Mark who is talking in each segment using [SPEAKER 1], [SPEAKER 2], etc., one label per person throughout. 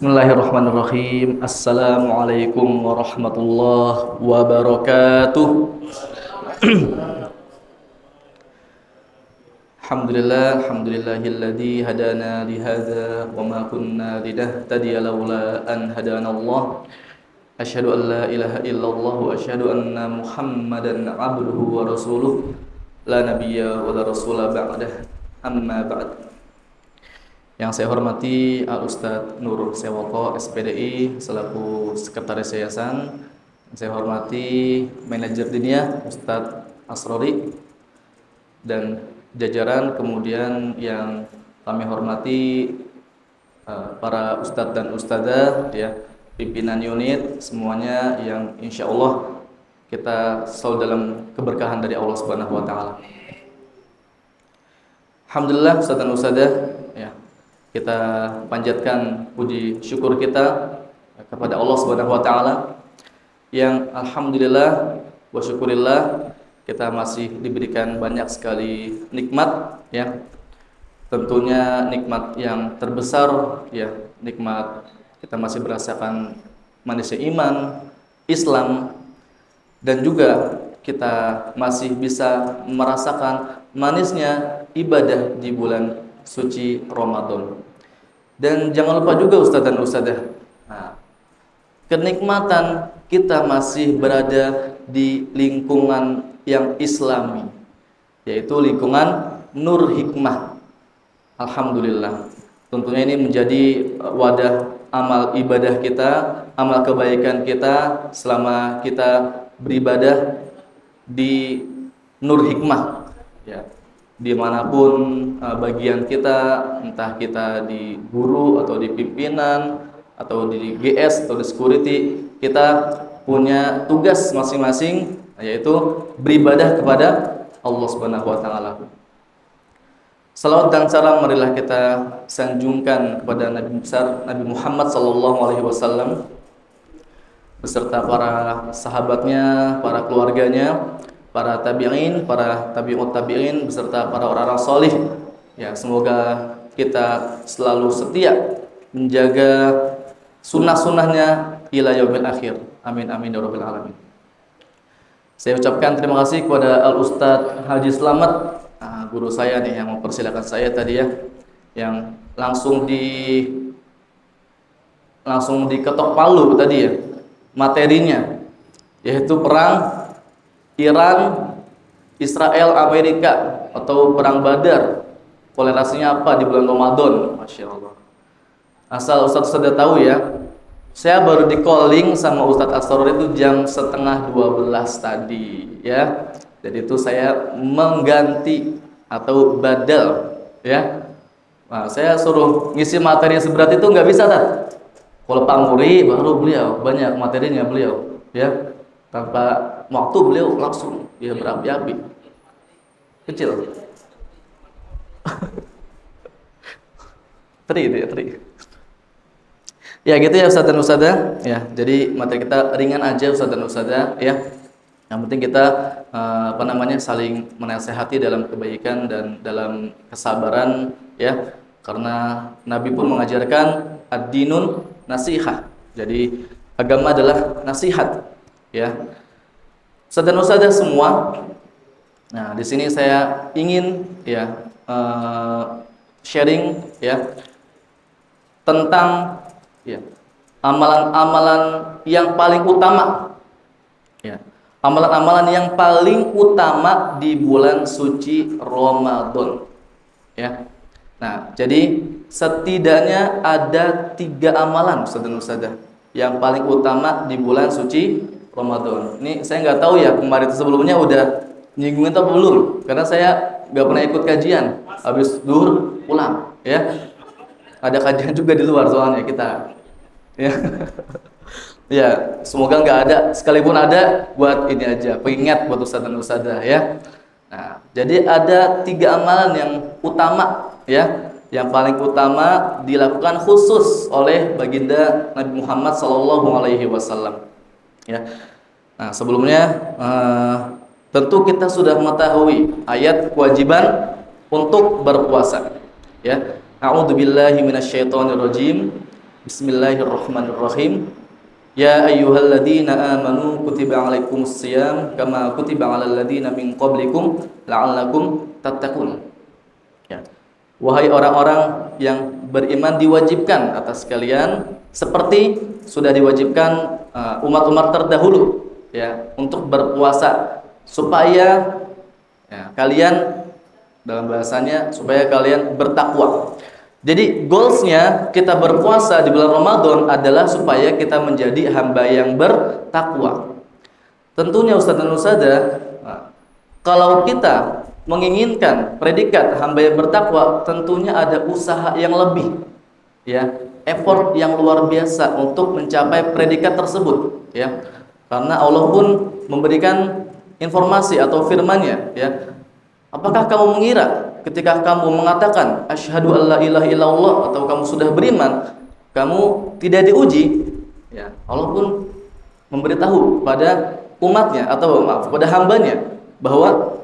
[SPEAKER 1] Bismillahirrahmanirrahim. Assalamualaikum warahmatullahi wabarakatuh. Alhamdulillahilladzi hadana li hadza wa ma kunna linahtadiya laula an hadanallah. Asyhadu an la ilaha illallah wa asyhadu anna Muhammadan abduhu wa rasuluh. La nabiyya wa la rasula ba'dah. Amma ba'd. Yang saya hormati Al-Ustadz Nur Sewoko SPDI selaku Sekretaris Yayasan. Yang saya hormati Manajer Diniyah Ustadz Asrori dan jajaran, kemudian yang kami hormati para Ustadz dan Ustadzah, ya, pimpinan unit semuanya yang insya Allah kita selalu dalam keberkahan dari Allah Subhanahu Wa Taala. Alhamdulillah Ustadz dan Ustadzah, ya, kita panjatkan puji syukur kita kepada Allah Subhanahu wa taala yang alhamdulillah wa syukurillah kita masih diberikan banyak sekali nikmat, ya. Tentunya nikmat yang terbesar, ya, nikmat kita masih merasakan manisnya iman, Islam, dan juga kita masih bisa merasakan manisnya ibadah di bulan suci Ramadan. Dan jangan lupa juga Ustadz dan Ustadzah, kenikmatan kita masih berada di lingkungan yang islami, yaitu lingkungan Nur Hikmah. Alhamdulillah. Tentunya ini menjadi wadah amal ibadah kita, amal kebaikan kita selama kita beribadah di Nur Hikmah, ya. Dimanapun bagian kita, entah kita di guru atau di pimpinan atau di GS atau di security, kita punya tugas masing-masing, yaitu beribadah kepada Allah Subhanahu wa taala. Salawat dan salam marilah kita sanjungkan kepada Nabi besar Nabi Muhammad sallallahu alaihi wasallam beserta para sahabatnya, para keluarganya, para tabi'in, para tabi'ut tabi'in beserta para orang-orang salih. Ya, semoga kita selalu setia menjaga sunnah-sunnahnya ila yaumil akhir. Amin amin ya rabbal alamin. Saya ucapkan terima kasih kepada Al-Ustadz Haji Slamet, guru saya nih yang mempersilakan saya tadi, ya, yang langsung diketok palu tadi, ya, materinya, yaitu perang Iran, Israel, Amerika atau perang Badar. Kolerasinya apa di bulan Ramadan? Masya Allah. Asal Ustadz sudah tahu, ya, saya baru di calling sama Ustadz Asror itu jam 11:30 tadi, ya. Jadi itu saya mengganti atau badal, ya. Nah, saya suruh ngisi materi seberat itu nggak bisa, Tat. Kalau Pak Muri baru beliau banyak materinya beliau, ya. Tanpa waktu beliau langsung dia berapi-api kecil. Tri. Ya gitu ya Ustadz dan Ustadzah, ya. Jadi materi kita ringan aja Ustadz dan Ustadzah, ya. Yang penting kita saling menasehati dalam kebaikan dan dalam kesabaran, ya. Karena Nabi pun mengajarkan ad-dinun nasihah. Jadi agama adalah nasihat, ya. Ustadz dan Ustadzah semua. Nah, di sini saya ingin, ya, sharing, ya, tentang, ya, amalan-amalan yang paling utama, ya, amalan-amalan yang paling utama di bulan suci Ramadan, ya. Nah, jadi setidaknya ada 3 amalan Ustadz dan Ustadzah yang paling utama di bulan suci Ramadan. Ini saya nggak tahu, ya, kemarin sebelumnya udah nyinggungin atau belum, karena saya nggak pernah ikut kajian. Habis zuhur pulang, ya. Ada kajian juga di luar soalnya kita, ya. Ya, semoga nggak ada, sekalipun ada buat ini aja, pengingat buat Ustadz dan Ustadzah, ya. Nah, jadi ada 3 amalan yang utama, ya, yang paling utama dilakukan khusus oleh baginda Nabi Muhammad SAW, ya. Nah, sebelumnya tentu kita sudah mengetahui ayat kewajiban untuk berpuasa, ya. A'udzubillahi minasyaitonirrajim. Bismillahirrahmanirrahim. Ya ayyuhalladzina amanu kutiba alaikumusiyam kama kutiba alal ladzina min qablikum la'allakum tattaqun. Ya. Wahai orang-orang yang beriman, diwajibkan atas kalian seperti sudah diwajibkan umat-umat terdahulu ya untuk berpuasa supaya ya, kalian dalam bahasanya supaya kalian bertakwa. Jadi goalsnya kita berpuasa di bulan Ramadan adalah supaya kita menjadi hamba yang bertakwa. Tentunya Ustaz dan Ustazah, kalau kita menginginkan predikat hamba yang bertakwa, tentunya ada usaha yang lebih, ya, effort yang luar biasa untuk mencapai predikat tersebut, ya. Karena Allah pun memberikan informasi atau firman-Nya, ya. Apakah kamu mengira ketika kamu mengatakan asyhadu alla ilaha illallah atau kamu sudah beriman, kamu tidak diuji? Ya, Allah pun memberitahu pada umatnya atau maaf pada hambanya bahwa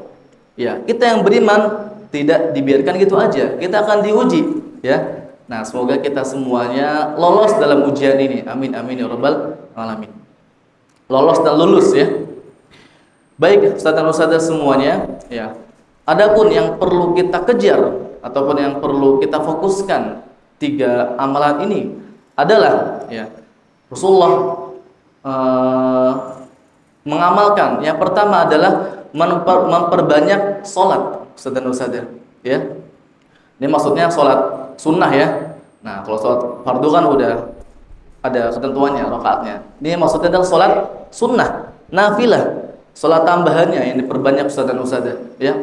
[SPEAKER 1] ya kita yang beriman tidak dibiarkan gitu aja, kita akan diuji. Ya, nah semoga kita semuanya lolos dalam ujian ini. Amin amin ya rabbal alamin. Lolos dan lulus ya. Baik, Ustaz dan Ustazah semuanya, ya. Adapun yang perlu kita kejar ataupun yang perlu kita fokuskan 3 amalan ini adalah ya Rasulullah mengamalkan. Yang pertama adalah memperbanyak sholat, Ustaz dan Ustazah, ya. Ini maksudnya sholat sunnah ya. Nah, kalau sholat fardu kan udah ada ketentuannya rakaatnya. Ini maksudnya adalah sholat sunnah, nafilah, sholat tambahannya yang diperbanyak Ustaz dan Ustazah, ya.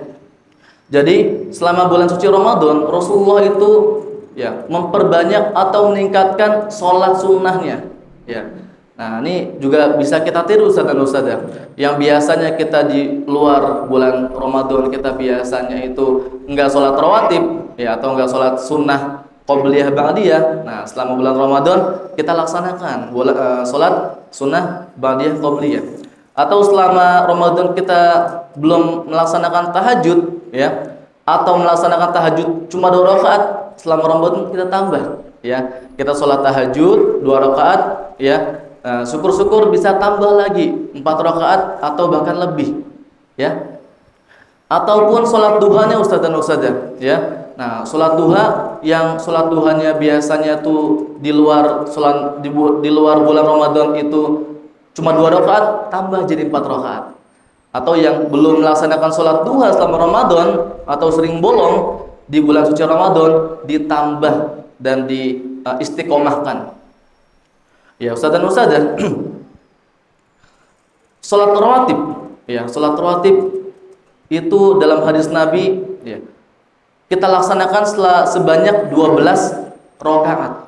[SPEAKER 1] Jadi selama bulan suci Ramadan, Rasulullah itu ya memperbanyak atau meningkatkan sholat sunnahnya, ya. Nah ini juga bisa kita tiru Ustaz dan Ustazah. Yang biasanya kita di luar bulan Ramadan kita biasanya itu enggak sholat rawatib, ya, atau enggak sholat sunnah qobliyah ba'diyah. Nah selama bulan Ramadan kita laksanakan sholat sunnah ba'diyah qobliyah. Atau selama Ramadan kita belum melaksanakan tahajud, ya, atau melaksanakan tahajud cuma 2 rakaat, selama Ramadan kita tambah, ya, kita sholat tahajud 2 rakaat, ya, syukur-syukur bisa tambah lagi 4 rakaat atau bahkan lebih, ya. Ataupun sholat duhanya Ustaz dan Ustazah, ya. Nah sholat duha yang sholat duhanya biasanya tuh di luar bulan Ramadan itu cuma 2 rakaat, tambah jadi 4 rakaat. Atau yang belum melaksanakan sholat duha selama Ramadan atau sering bolong di bulan suci Ramadan, ditambah dan istiqomahkan. Ya Ustaz dan Ustazah, sholat rawatib, ya, sholat rawatib itu dalam hadis Nabi, ya, kita laksanakan sebanyak 12 rakaat.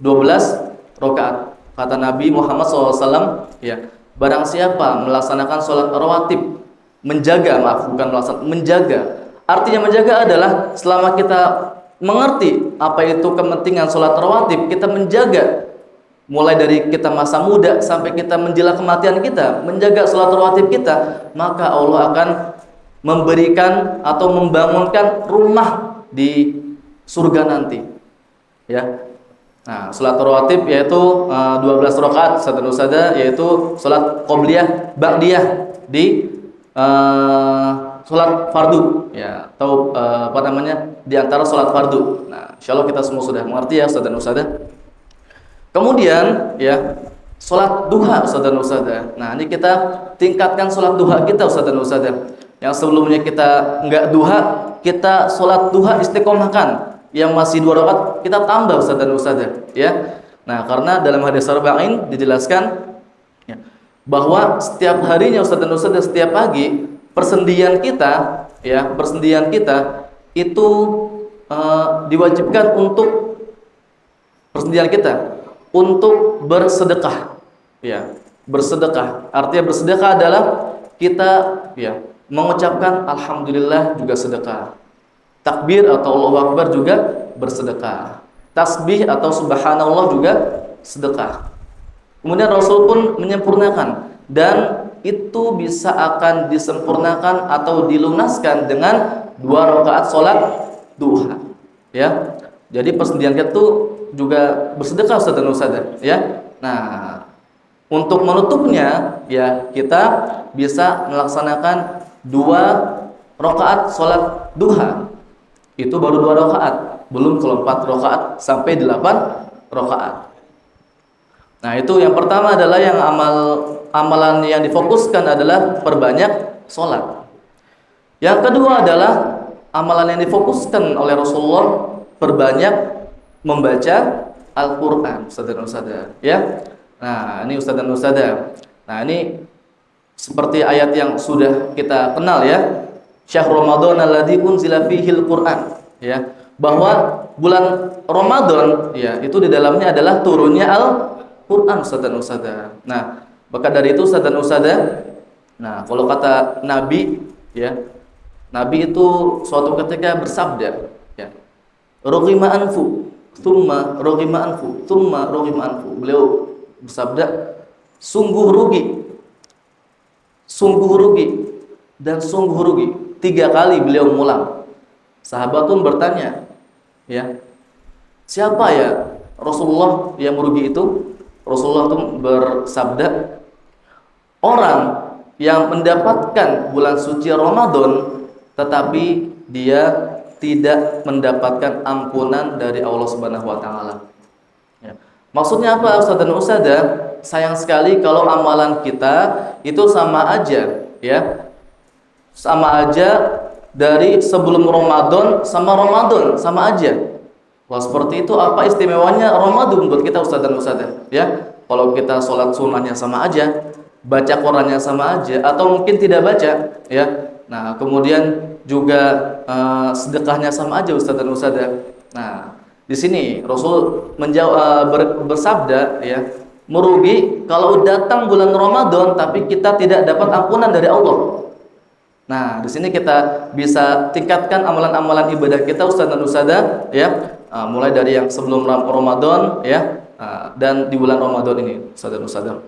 [SPEAKER 1] 12 rakaat. Kata Nabi Muhammad SAW, ya, barang siapa melaksanakan sholat rawatib, menjaga. Artinya menjaga adalah selama kita mengerti apa itu kepentingan sholat rawatib, kita menjaga mulai dari kita masa muda sampai kita menjelang kematian kita, menjaga sholat rawatib kita, maka Allah akan memberikan atau membangunkan rumah di surga nanti, ya. Nah, sholat rawatib yaitu 12 rakaat Ustaz dan Ustazah, yaitu sholat qobliyah ba'diyah di sholat fardu, ya, atau apa namanya di antara sholat fardu. Nah, insyaallah kita semua sudah mengerti ya Ustaz dan Ustazah. Kemudian ya sholat duha Ustaz dan Ustazah. Nah, ini kita tingkatkan sholat duha kita Ustaz dan Ustazah. Yang sebelumnya kita enggak duha, kita sholat duha istiqomahkan. Yang masih 2 rakaat kita tambah Ustaz dan Ustazah, ya. Nah, karena dalam hadis arba'in dijelaskan, ya, bahwa setiap harinya Ustaz dan Ustazah, setiap pagi persendian kita, ya, persendian kita itu diwajibkan untuk persendian kita untuk bersedekah, ya, bersedekah. Artinya bersedekah adalah kita, ya, mengucapkan alhamdulillah juga sedekah. Takbir atau Allahu Akbar juga bersedekah. Tasbih atau subhanallah juga sedekah. Kemudian Rasul pun menyempurnakan, dan itu bisa akan disempurnakan atau dilunaskan dengan 2 rakaat sholat duha, ya. Jadi persendian kita itu juga bersedekah Ustaz dan Ustazah ya. Nah, untuk menutupnya ya kita bisa melaksanakan 2 rakaat sholat duha. Itu baru 2 rakaat, belum kalau 4 rakaat sampai 8 rakaat. Nah, itu yang pertama adalah yang amalan yang difokuskan adalah perbanyak sholat. Yang kedua adalah amalan yang difokuskan oleh Rasulullah, perbanyak membaca Al-Quran, Ustaz dan Ustazah ya. Nah, ini Ustaz dan Ustazah. Nah, ini seperti ayat yang sudah kita kenal ya. Syahrul Ramadan alladzi unzila fihil Qur'an ya. Bahwa bulan Ramadan ya, itu di dalamnya adalah turunnya Al-Qur'an Ustaz dan Ustazah. Nah, maka dari itu Ustaz dan Ustazah, nah, kalau kata Nabi ya, Nabi itu suatu ketika bersabda ya. Rughima anfu, thumma rughima anfu, thumma rughima anfu. Beliau bersabda, sungguh rugi dan sungguh rugi. 3 kali beliau mengulang. Sahabat pun bertanya, ya, siapa ya Rasulullah yang merugi itu? Rasulullah pun bersabda, orang yang mendapatkan bulan suci Ramadan tetapi dia tidak mendapatkan ampunan dari Allah Subhanahu wa taala. Ya. Maksudnya apa Ustaz dan Ustazah? Sayang sekali kalau amalan kita itu sama aja ya. Sama aja dari sebelum Ramadan sama Ramadan sama aja. Wah, seperti itu apa istimewanya Ramadan buat kita Ustaz dan Ustazah ya? Kalau kita sholat sunnahnya sama aja, baca Qurannya sama aja, atau mungkin tidak baca ya. Nah, kemudian juga sedekahnya sama aja Ustaz dan Ustazah. Nah, di sini Rasul bersabda ya, merugi kalau datang bulan Ramadan tapi kita tidak dapat ampunan dari Allah. Nah, di sini kita bisa tingkatkan amalan-amalan ibadah kita Ustaz dan Ustazah ya, mulai dari yang sebelum Ramadan ya, dan di bulan Ramadan ini Ustaz dan Ustazah.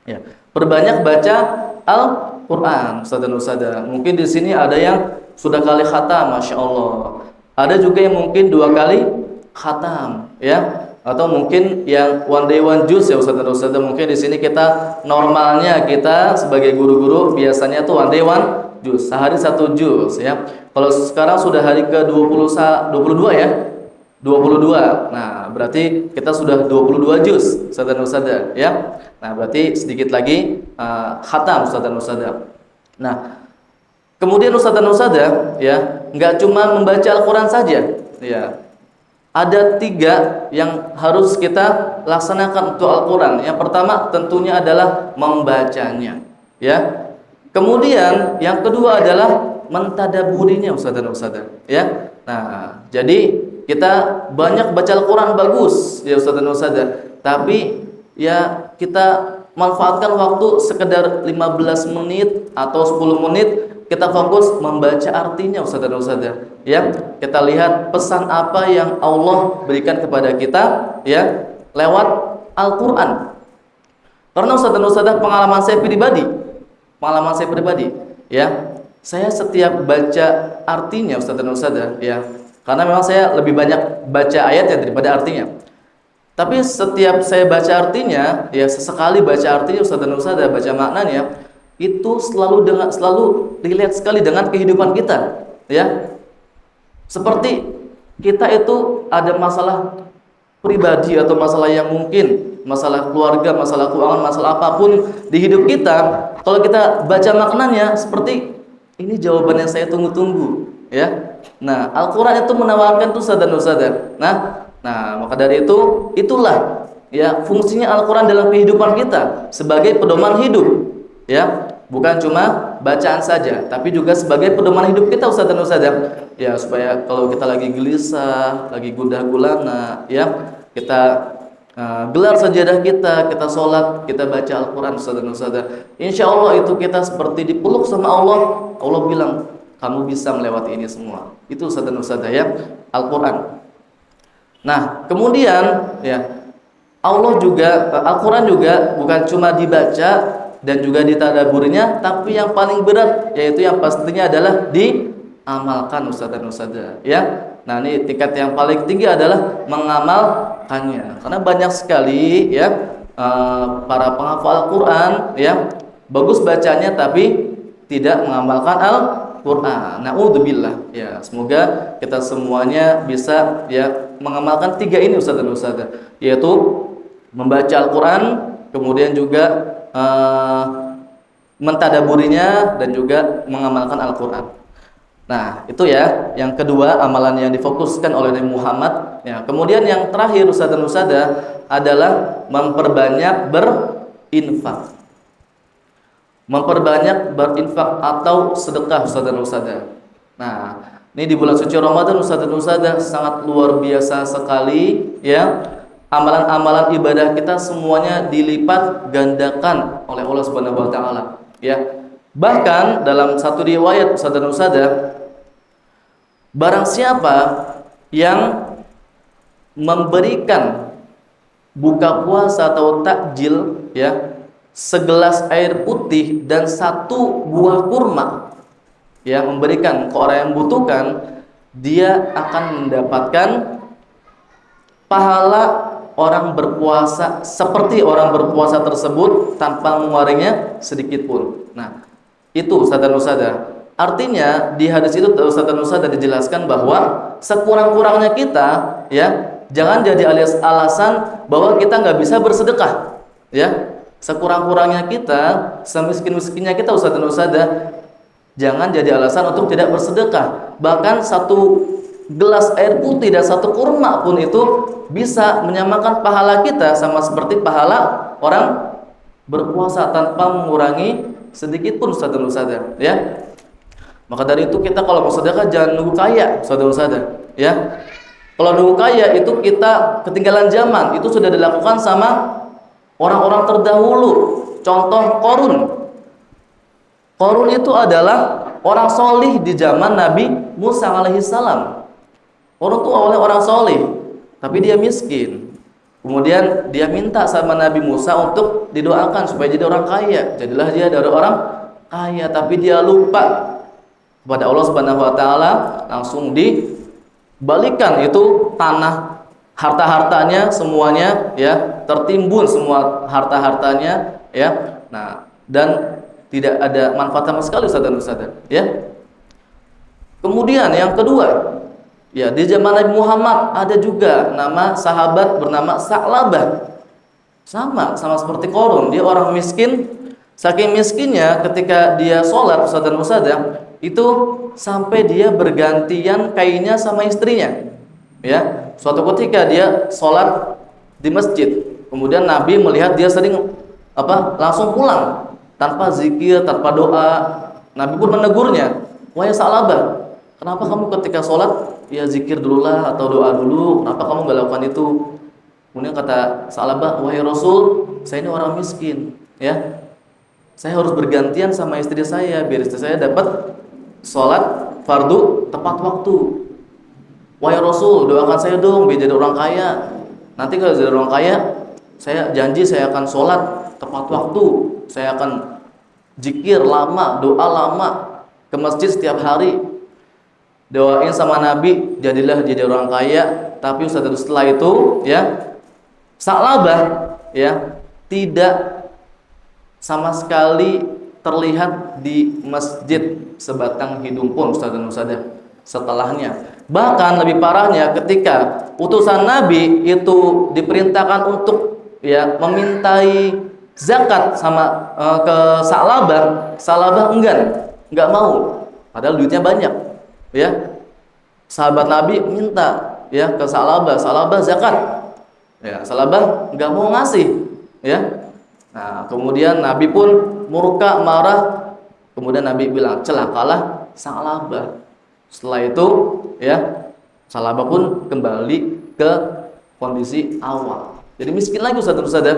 [SPEAKER 1] Ya, perbanyak baca Al-Qur'an Ustaz dan Ustazah. Mungkin di sini ada yang sudah kali khatam, Masya Allah. Ada juga yang mungkin 2 kali khatam ya, atau mungkin yang one day one juz ya Ustaz dan Ustazah. Mungkin di sini kita normalnya kita sebagai guru-guru biasanya tuh one day one juz, sehari 1 juz ya. Kalau sekarang sudah hari ke-22 ya. 22. Nah, berarti kita sudah 22 juz Ustaz dan Ustazah ya. Nah, berarti sedikit lagi khatam Ustaz dan Ustazah. Nah, kemudian Ustaz dan Ustazah ya, enggak cuma membaca Al-Qur'an saja ya. Ada 3 yang harus kita laksanakan untuk Al-Qur'an. Yang pertama tentunya adalah membacanya ya. Kemudian yang kedua adalah mentadaburinya Ustaz dan Ustazah ya. Nah, jadi kita banyak baca Al-Qur'an bagus ya Ustaz dan Ustazah, tapi ya kita manfaatkan waktu sekedar 15 menit atau 10 menit kita fokus membaca artinya Ustaz dan Ustazah ya. Kita lihat pesan apa yang Allah berikan kepada kita ya lewat Al-Qur'an. Karena Ustaz dan Ustazah, pengalaman saya pribadi ya, saya setiap baca artinya Ustaz dan Ustazah ya, karena memang saya lebih banyak baca ayatnya daripada artinya. Tapi setiap saya baca artinya ya, sesekali baca artinya Ustaz dan Ustazah, baca maknanya, itu selalu relate sekali dengan kehidupan kita ya. Seperti kita itu ada masalah pribadi atau masalah yang mungkin masalah keluarga, masalah keuangan, masalah apapun di hidup kita, kalau kita baca maknanya seperti ini jawaban yang saya tunggu-tunggu ya. Nah, Al-Qur'an itu menawarkan tuh Ustaz dan Ustazah. Nah, maka dari itu itulah ya fungsinya Al-Qur'an dalam kehidupan kita sebagai pedoman hidup ya. Bukan cuma bacaan saja, tapi juga sebagai pedoman hidup kita Ustaz dan Ustazah ya, supaya kalau kita lagi gelisah, lagi gundah gulana ya, kita gelar sajadah kita sholat, kita baca Al-Qur'an Ustaz dan Ustazah. Insya Allah itu kita seperti dipeluk sama Allah. Allah bilang, kamu bisa melewati ini semua. Itu Ustaz dan Ustazah ya, Al-Qur'an. Nah, kemudian ya, Al-Qur'an juga bukan cuma dibaca dan juga ditadaburinya, tapi yang paling berat yaitu yang pastinya adalah amalkan Ustaz dan Ustazah, ya. Nah, ini tingkat yang paling tinggi adalah mengamalkannya. Karena banyak sekali ya para penghafal Al-Qur'an ya, bagus bacanya tapi tidak mengamalkan Al-Qur'an. Naudzubillah. Ya, semoga kita semuanya bisa ya mengamalkan tiga ini Ustaz dan Ustazah, yaitu membaca Al-Qur'an, kemudian juga mentadaburinya dan juga mengamalkan Al-Qur'an. Nah, itu ya yang kedua amalan yang difokuskan oleh Nabi Muhammad ya. Kemudian yang terakhir Ustaz dan Ustazah adalah memperbanyak berinfak. Memperbanyak berinfak atau sedekah Ustaz dan Ustazah. Nah, ini di bulan suci Ramadan Ustaz dan Ustazah sangat luar biasa sekali ya. Amalan-amalan ibadah kita semuanya dilipat gandakan oleh Allah Subhanahu wa taala ya. Bahkan dalam satu riwayat Ustaz dan Ustazah, barang siapa yang memberikan buka puasa atau takjil ya, segelas air putih dan satu buah kurma ya, memberikan ke orang yang membutuhkan, dia akan mendapatkan pahala orang berpuasa seperti orang berpuasa tersebut tanpa mengeluarkannya sedikit pun. Nah, itu Ustaz dan Ustazah. Artinya di hadis itu Ustaz dan Ustazah dijelaskan bahwa sekurang-kurangnya kita ya, jangan jadi alias alasan bahwa kita nggak bisa bersedekah ya. Sekurang-kurangnya kita, semiskin-miskinnya kita Ustaz dan Ustazah, jangan jadi alasan untuk tidak bersedekah. Bahkan satu gelas air putih dan satu kurma pun itu bisa menyamakan pahala kita sama seperti pahala orang berpuasa tanpa mengurangi sedikit pun Ustaz dan Ustazah ya. Maka dari itu kita kalau mau sedekah jangan nunggu kaya Ustaz dan Ustazah ya. Kalau nunggu kaya itu kita ketinggalan zaman. Itu sudah dilakukan sama orang-orang terdahulu. Contoh Qarun. Qarun itu adalah orang solih di zaman Nabi Musa alaihissalam. Qarun itu awalnya orang solih, tapi dia miskin. Kemudian dia minta sama Nabi Musa untuk didoakan supaya jadi orang kaya. Jadilah dia dari orang kaya, tapi dia lupa kepada Allah Subhanahu wa taala, langsung dibalikan itu tanah harta-hartanya semuanya ya, tertimbun semua harta-hartanya ya. Nah, dan tidak ada manfaat sama sekali Ustaz dan Ustazah ya. Kemudian yang kedua, ya, di zaman Nabi Muhammad ada juga nama sahabat bernama Sa'labah. Sama seperti Qarun, dia orang miskin. Saking miskinnya ketika dia sholat Ustaz dan Ustazah, itu sampai dia bergantian kainnya sama istrinya. Ya, suatu ketika dia sholat di masjid, kemudian Nabi melihat dia sering langsung pulang tanpa zikir, tanpa doa. Nabi pun menegurnya, "Wahai Sa'labah, kenapa kamu ketika sholat ya zikir dululah atau doa dulu, kenapa kamu gak lakukan itu?" Kemudian kata Sa'labah, "Wahai Rasul, saya ini orang miskin ya, saya harus bergantian sama istri saya biar istri saya dapat sholat fardu tepat waktu. Wahai Rasul, doakan saya dong biar jadi orang kaya. Nanti kalau jadi orang kaya, saya janji saya akan sholat tepat waktu, saya akan zikir lama, doa lama, ke masjid setiap hari." Doain sama Nabi, jadilah jadi orang kaya. Tapi setelah itu ya, Sa'labah ya tidak sama sekali terlihat di masjid sebatang hidung pun Ustaz dan Ustazah setelahnya. Bahkan lebih parahnya ketika utusan Nabi itu diperintahkan untuk ya memintai zakat sama ke Sa'labah, Sa'labah enggak mau, padahal duitnya banyak ya. Sahabat Nabi minta ya ke Sa'labah, Sa'labah zakat ya, Sa'labah enggak mau ngasih ya. Nah, kemudian Nabi pun murka, marah. Kemudian Nabi bilang, "Celakalah Sa'labah." Setelah itu ya, Sa'labah pun kembali ke kondisi awal. Jadi miskin lagi Ustaz dan Ustazah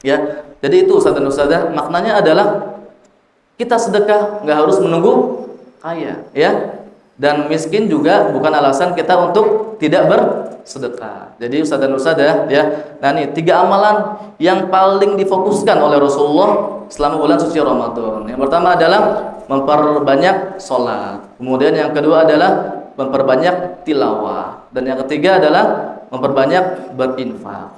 [SPEAKER 1] ya. Jadi itu Ustaz dan Ustazah, maknanya adalah kita sedekah nggak harus menunggu kaya ya. Dan miskin juga bukan alasan kita untuk tidak bersedekah. Jadi Ustaz dan Ustazah ya, nah ini 3 amalan yang paling difokuskan oleh Rasulullah selama bulan suci Ramadan. Yang pertama adalah memperbanyak sholat. Kemudian yang kedua adalah memperbanyak tilawah. Dan yang ketiga adalah memperbanyak berinfak.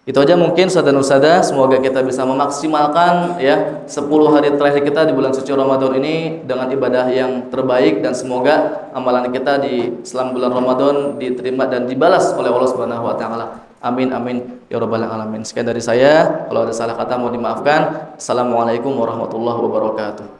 [SPEAKER 1] Itu aja mungkin saudara dan semoga kita bisa memaksimalkan ya 10 hari terakhir kita di bulan suci Ramadan ini dengan ibadah yang terbaik, dan semoga amalan kita di selama bulan Ramadan diterima dan dibalas oleh Allah Subhanahu wa taala. Amin amin ya rabbal alamin. Sekian dari saya, kalau ada salah kata mohon dimaafkan. Assalamualaikum warahmatullahi wabarakatuh.